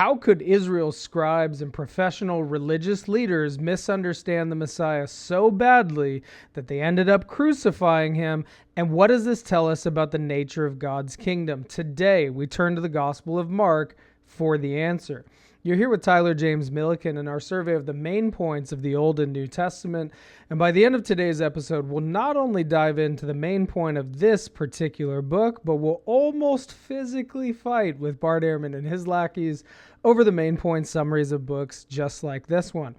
How could Israel's scribes and professional religious leaders misunderstand the Messiah so badly that they ended up crucifying him? And what does this tell us about the nature of God's kingdom? Today, we turn to the Gospel of Mark for the answer. You're here with Tyler James Milliken in our survey of the main points of the Old and New Testament. And by the end of today's episode, we'll not only dive into the main point of this particular book, but we'll almost physically fight with Bart Ehrman and his lackeys over the main point summaries of books just like this one.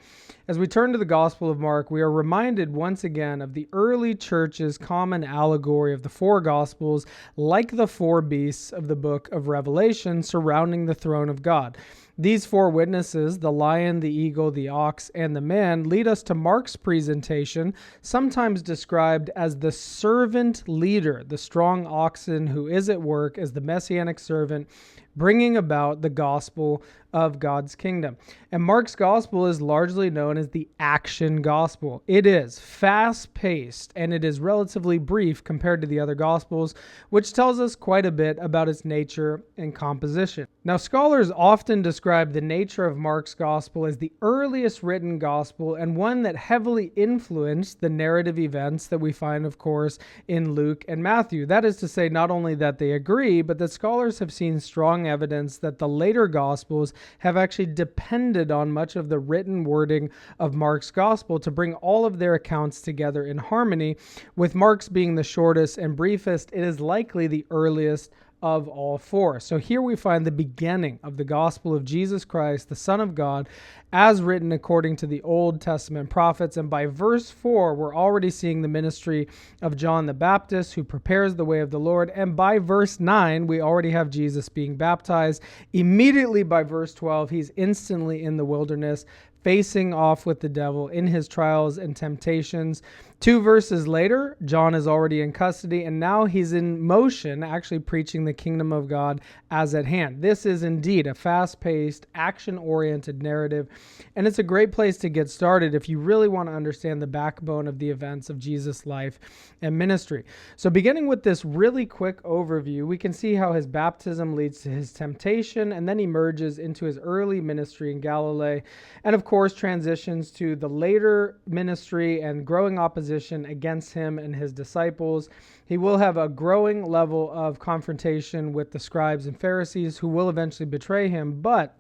As we turn to the Gospel of Mark, we are reminded once again of the early church's common allegory of the four Gospels, like the four beasts of the book of Revelation surrounding the throne of God. These four witnesses, the lion, the eagle, the ox, and the man, lead us to Mark's presentation, sometimes described as the servant leader, the strong oxen who is at work as the messianic servant, bringing about the gospel of God's kingdom. And Mark's gospel is largely known as the action gospel. It is fast-paced and it is relatively brief compared to the other gospels, which tells us quite a bit about its nature and composition. Now, scholars often describe the nature of Mark's gospel as the earliest written gospel and one that heavily influenced the narrative events that we find, of course, in Luke and Matthew. That is to say, not only that they agree, but that scholars have seen strong evidence that the later gospels have actually depended on much of the written wording of Mark's gospel to bring all of their accounts together in harmony. With Mark's being the shortest and briefest, it is likely the earliest of all four. So here we find the beginning of the gospel of Jesus Christ, the Son of God, as written according to the Old Testament prophets. And by verse 4, we're already seeing the ministry of John the Baptist, who prepares the way of the Lord. And by verse 9, we already have Jesus being baptized. Immediately by verse 12, he's instantly in the wilderness, facing off with the devil in his trials and temptations. 2 verses later, John is already in custody, and now he's in motion, actually preaching the kingdom of God as at hand. This is indeed a fast-paced, action-oriented narrative, and it's a great place to get started if you really want to understand the backbone of the events of Jesus' life and ministry. So beginning with this really quick overview, we can see how his baptism leads to his temptation, and then emerges into his early ministry in Galilee, and of course transitions to the later ministry and growing opposition against him and his disciples. He will have a growing level of confrontation with the scribes and Pharisees who will eventually betray him, but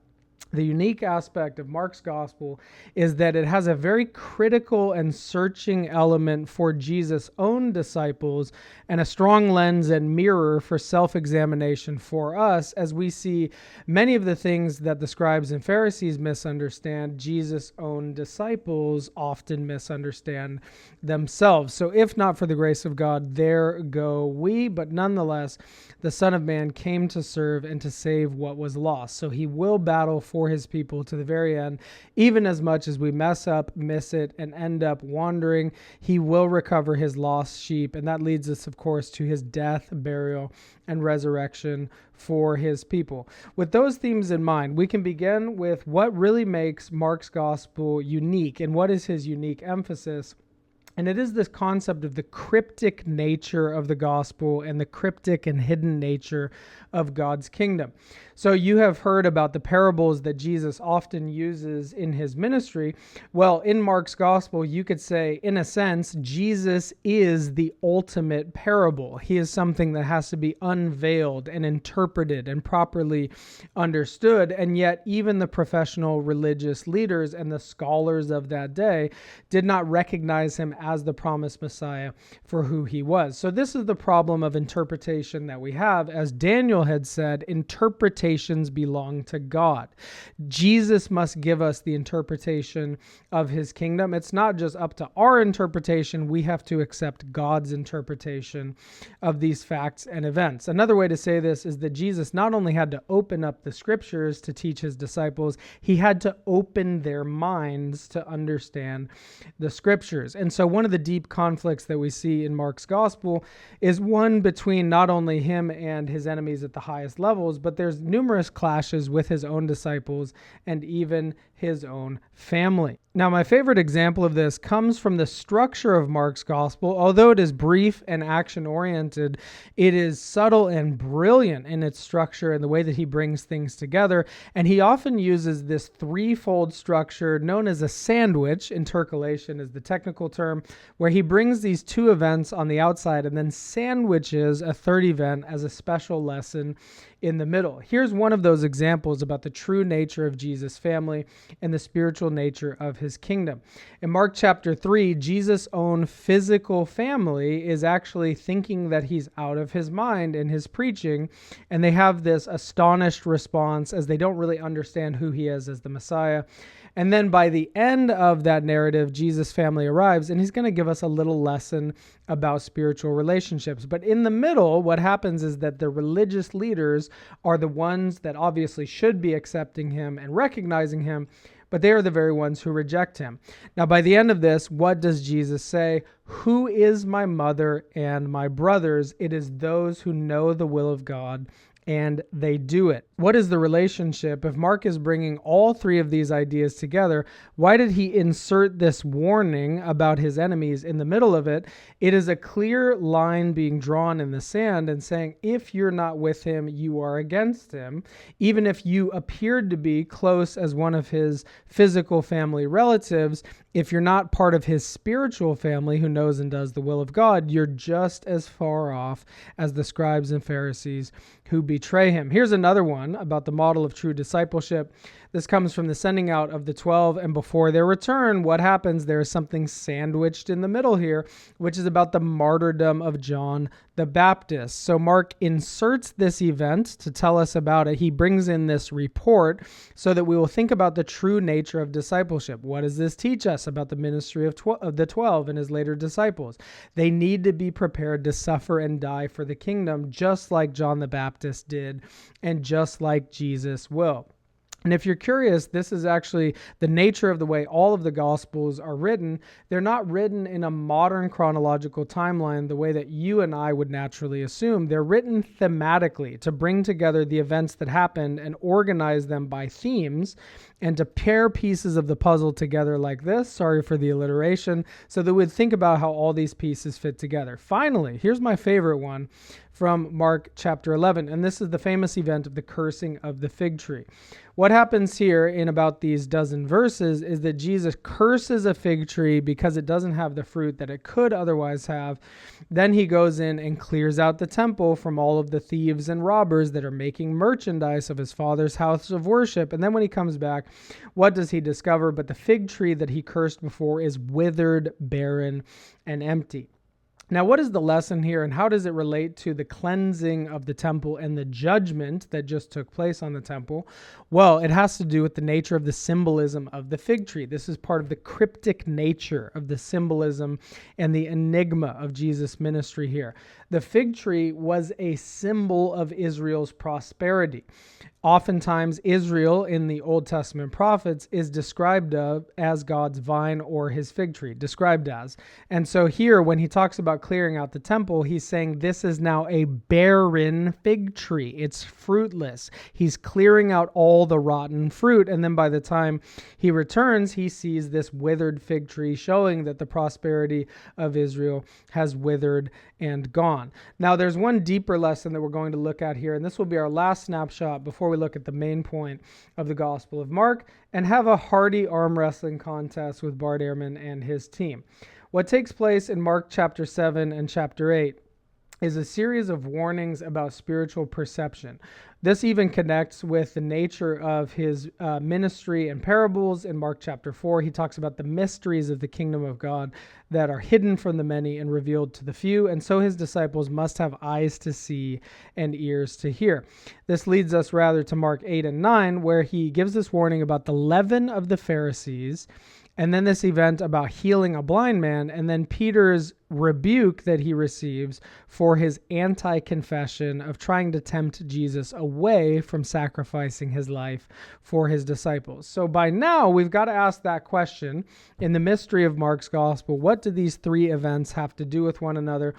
the unique aspect of Mark's gospel is that it has a very critical and searching element for Jesus' own disciples and a strong lens and mirror for self-examination for us as we see many of the things that the scribes and Pharisees misunderstand, Jesus' own disciples often misunderstand themselves. So if not for the grace of God, there go we. But nonetheless, the Son of Man came to serve and to save what was lost. So he will battle for his people to the very end. Even as much as we mess up, miss it, and end up wandering, he will recover his lost sheep. And that leads us, of course, to his death, burial, and resurrection for his people. With those themes in mind, we can begin with what really makes Mark's gospel unique and what is his unique emphasis. And it is this concept of the cryptic nature of the gospel and the cryptic and hidden nature of God's kingdom. So you have heard about the parables that Jesus often uses in his ministry. Well, in Mark's gospel, you could say, in a sense, Jesus is the ultimate parable. He is something that has to be unveiled and interpreted and properly understood. And yet, even the professional religious leaders and the scholars of that day did not recognize him as the promised Messiah for who he was. So this is the problem of interpretation that we have. As Daniel had said, interpretations belong to God. Jesus must give us the interpretation of his kingdom. It's not just up to our interpretation. We have to accept God's interpretation of these facts and events. Another way to say this is that Jesus not only had to open up the scriptures to teach his disciples, he had to open their minds to understand the scriptures. And so one of the deep conflicts that we see in Mark's gospel is one between not only him and his enemies at the highest levels, but there's numerous clashes with his own disciples and even his own family. Now, my favorite example of this comes from the structure of Mark's gospel. Although it is brief and action-oriented, it is subtle and brilliant in its structure and the way that he brings things together. And he often uses this threefold structure known as a sandwich, intercalation is the technical term, where he brings these two events on the outside and then sandwiches a third event as a special lesson in the middle. Here's one of those examples about the true nature of Jesus' family and the spiritual nature of his kingdom. In Mark chapter 3, Jesus' own physical family is actually thinking that he's out of his mind in his preaching, and they have this astonished response as they don't really understand who he is as the Messiah. And then by the end of that narrative, Jesus' family arrives, and he's going to give us a little lesson about spiritual relationships. But in the middle, what happens is that the religious leaders are the ones that obviously should be accepting him and recognizing him, but they are the very ones who reject him. Now, by the end of this, what does Jesus say? Who is my mother and my brothers? It is those who know the will of God and they do it. What is the relationship? If Mark is bringing all three of these ideas together, why did he insert this warning about his enemies in the middle of it? It is a clear line being drawn in the sand and saying, if you're not with him, you are against him. Even if you appeared to be close as one of his physical family relatives, if you're not part of his spiritual family who knows and does the will of God, you're just as far off as the scribes and Pharisees who betray him. Here's another one about the model of true discipleship. This comes from the sending out of the 12, and before their return, what happens? There is something sandwiched in the middle here, which is about the martyrdom of John the Baptist. So Mark inserts this event to tell us about it. He brings in this report so that we will think about the true nature of discipleship. What does this teach us about the ministry of the 12 and his later disciples? They need to be prepared to suffer and die for the kingdom, just like John the Baptist did, and just like Jesus will. And if you're curious, this is actually the nature of the way all of the Gospels are written. They're not written in a modern chronological timeline the way that you and I would naturally assume. They're written thematically to bring together the events that happened and organize them by themes and to pair pieces of the puzzle together like this, sorry for the alliteration, so that we'd think about how all these pieces fit together. Finally, here's my favorite one from Mark chapter 11, and this is the famous event of the cursing of the fig tree. What happens here in about these dozen verses is that Jesus curses a fig tree because it doesn't have the fruit that it could otherwise have. Then he goes in and clears out the temple from all of the thieves and robbers that are making merchandise of his father's house of worship. And then when he comes back, what does he discover? But the fig tree that he cursed before is withered, barren, and empty. Now, what is the lesson here, and how does it relate to the cleansing of the temple and the judgment that just took place on the temple? Well, it has to do with the nature of the symbolism of the fig tree. This is part of the cryptic nature of the symbolism and the enigma of Jesus' ministry here. The fig tree was a symbol of Israel's prosperity. Oftentimes, Israel in the Old Testament prophets is described as God's vine or his fig tree, described as. And so here, when he talks about clearing out the temple, he's saying this is now a barren fig tree. It's fruitless. He's clearing out all the rotten fruit. And then by the time he returns, he sees this withered fig tree, showing that the prosperity of Israel has withered and gone. Now, there's one deeper lesson that we're going to look at here, and this will be our last snapshot before we look at the main point of the Gospel of Mark and have a hearty arm wrestling contest with Bart Ehrman and his team. What takes place in Mark chapter 7 and chapter 8 is a series of warnings about spiritual perception. This even connects with the nature of his ministry and parables. In Mark chapter 4, he talks about the mysteries of the kingdom of God that are hidden from the many and revealed to the few. And so his disciples must have eyes to see and ears to hear. This leads us rather to Mark 8 and 9, where he gives this warning about the leaven of the Pharisees, and then this event about healing a blind man, and then Peter's rebuke that he receives for his anti-confession of trying to tempt Jesus away from sacrificing his life for his disciples. So by now, we've got to ask that question in the mystery of Mark's gospel. What do these three events have to do with one another?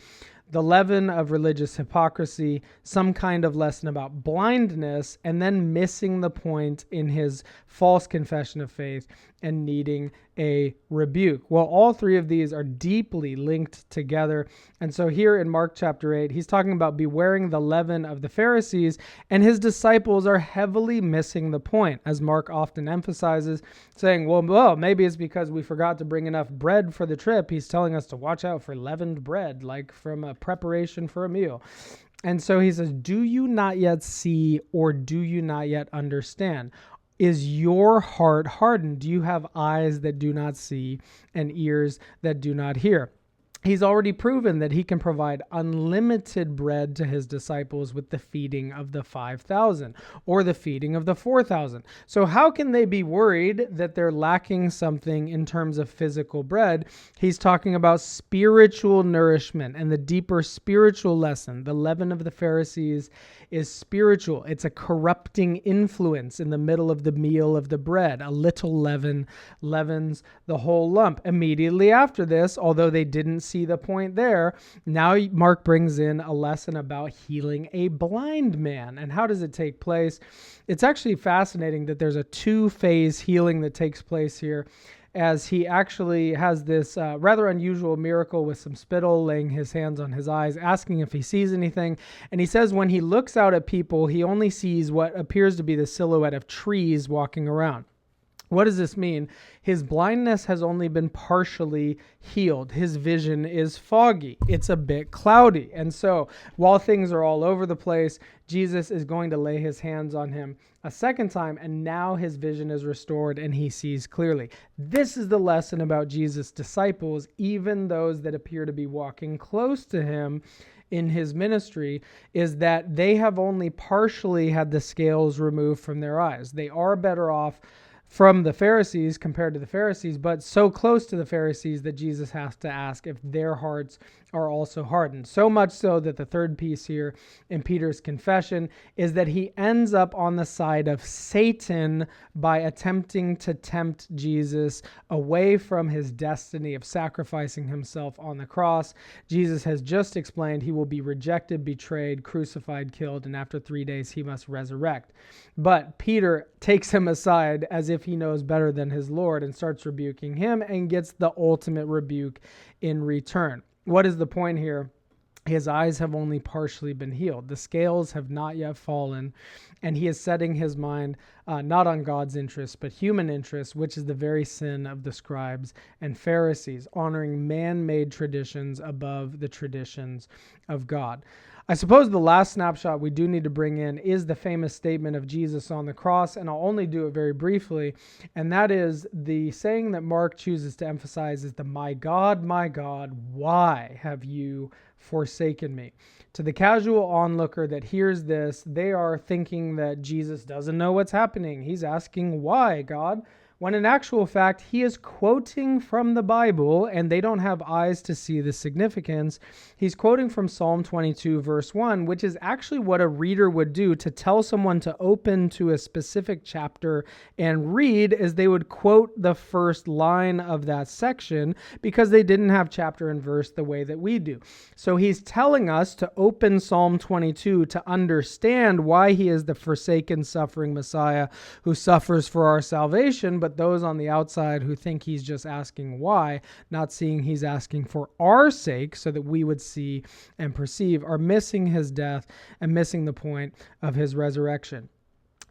the leaven of religious hypocrisy, some kind of lesson about blindness, and then missing the point in his false confession of faith and needing a rebuke. Well, all three of these are deeply linked together. And so here in Mark chapter 8, he's talking about bewaring the leaven of the Pharisees, and his disciples are heavily missing the point, as Mark often emphasizes, saying, well, maybe it's because we forgot to bring enough bread for the trip. He's telling us to watch out for leavened bread, like from a preparation for a meal. And so he says, do you not yet see, or do you not yet understand? Is your heart hardened? Do you have eyes that do not see and ears that do not hear? He's already proven that he can provide unlimited bread to his disciples with the feeding of the 5,000 or the feeding of the 4,000. So how can they be worried that they're lacking something in terms of physical bread? He's talking about spiritual nourishment and the deeper spiritual lesson. The leaven of the Pharisees is spiritual. It's a corrupting influence in the middle of the meal of the bread. A little leaven leavens the whole lump. Immediately after this, although they didn't see the point there, now Mark brings in a lesson about healing a blind man. And how does it take place? It's actually fascinating that there's a two-phase healing that takes place here, as he actually has this rather unusual miracle with some spittle, laying his hands on his eyes, asking if he sees anything. And he says when he looks out at people, he only sees what appears to be the silhouette of trees walking around. What does this mean? His blindness has only been partially healed. His vision is foggy. It's a bit cloudy. And so while things are all over the place, Jesus is going to lay his hands on him a second time, and now his vision is restored and he sees clearly. This is the lesson about Jesus' disciples, even those that appear to be walking close to him in his ministry, is that they have only partially had the scales removed from their eyes. They are better off from the Pharisees compared to the Pharisees, but so close to the Pharisees that Jesus has to ask if their hearts are also hardened. So much so that the third piece here in Peter's confession is that he ends up on the side of Satan by attempting to tempt Jesus away from his destiny of sacrificing himself on the cross. Jesus has just explained he will be rejected, betrayed, crucified, killed, and after 3 days he must resurrect. But Peter takes him aside as if he knows better than his Lord and starts rebuking him and gets the ultimate rebuke in return. What is the point here? His eyes have only partially been healed. The scales have not yet fallen, and he is setting his mind not on God's interests, but human interests, which is the very sin of the scribes and Pharisees, honoring man-made traditions above the traditions of God. I suppose the last snapshot we do need to bring in is the famous statement of Jesus on the cross, and I'll only do it very briefly, and that is the saying that Mark chooses to emphasize is the my God, why have you forsaken me?" To the casual onlooker that hears this, they are thinking that Jesus doesn't know what's happening. He's asking, "Why, God?" When in actual fact, he is quoting from the Bible, and they don't have eyes to see the significance. He's quoting from Psalm 22, verse 1, which is actually what a reader would do to tell someone to open to a specific chapter and read, as they would quote the first line of that section because they didn't have chapter and verse the way that we do. So he's telling us to open Psalm 22 to understand why he is the forsaken, suffering Messiah who suffers for our salvation, but those on the outside who think he's just asking why, not seeing he's asking for our sake so that we would see and perceive, are missing his death and missing the point of his resurrection.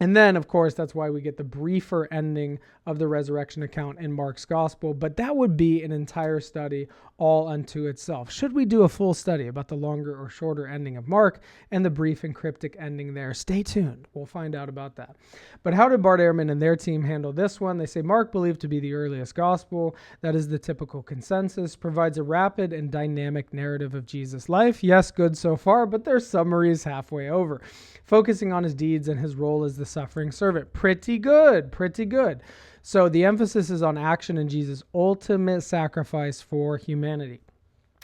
And then, of course, that's why we get the briefer ending of the resurrection account in Mark's gospel. But that would be an entire study all unto itself. Should we do a full study about the longer or shorter ending of Mark and the brief and cryptic ending there? Stay tuned. We'll find out about that. But how did Bart Ehrman and their team handle this one? They say Mark, believed to be the earliest gospel, that is the typical consensus, provides a rapid and dynamic narrative of Jesus' life. Yes, good so far, but their summary is halfway over, focusing on his deeds and his role as the suffering servant. Pretty good, pretty good. So the emphasis is on action and Jesus' ultimate sacrifice for humanity.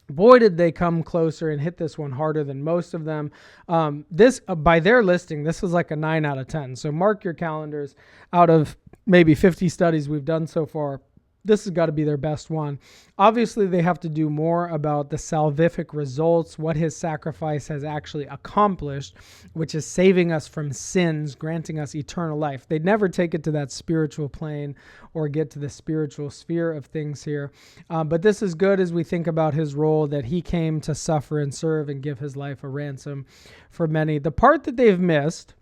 Boy, did they come closer and hit this one harder than most of them. By their listing, this was like a 9 out of 10. So mark your calendars. Out of maybe 50 studies we've done so far, this has got to be their best one. Obviously, they have to do more about the salvific results, what his sacrifice has actually accomplished, which is saving us from sins, granting us eternal life. They'd never take it to that spiritual plane or get to the spiritual sphere of things here. But this is good as we think about his role, that he came to suffer and serve and give his life a ransom for many. The part that they've missed,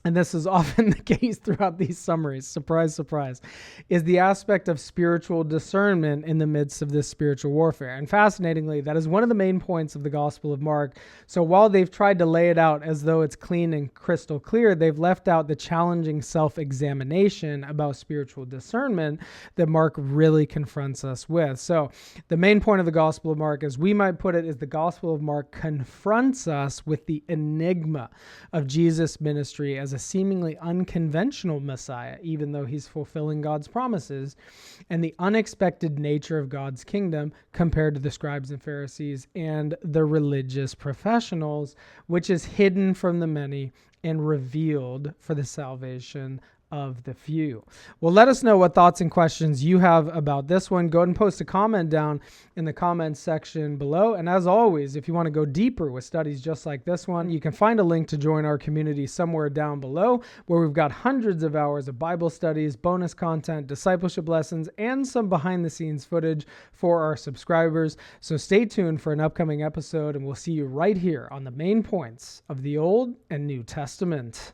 and this is often the case throughout these summaries, surprise, surprise, is the aspect of spiritual discernment in the midst of this spiritual warfare. And fascinatingly, that is one of the main points of the Gospel of Mark. So while they've tried to lay it out as though it's clean and crystal clear, they've left out the challenging self-examination about spiritual discernment that Mark really confronts us with. So the main point of the Gospel of Mark, as we might put it, is the Gospel of Mark confronts us with the enigma of Jesus' ministry as a seemingly unconventional Messiah, even though he's fulfilling God's promises, and the unexpected nature of God's kingdom compared to the scribes and Pharisees and the religious professionals, which is hidden from the many and revealed for the salvation of the few. Well, let us know what thoughts and questions you have about this one. Go ahead and post a comment down in the comments section below. And as always, if you want to go deeper with studies just like this one, you can find a link to join our community somewhere down below, where we've got hundreds of hours of Bible studies, bonus content, discipleship lessons, and some behind the scenes footage for our subscribers. So stay tuned for an upcoming episode, and we'll see you right here on the main points of the Old and New Testament.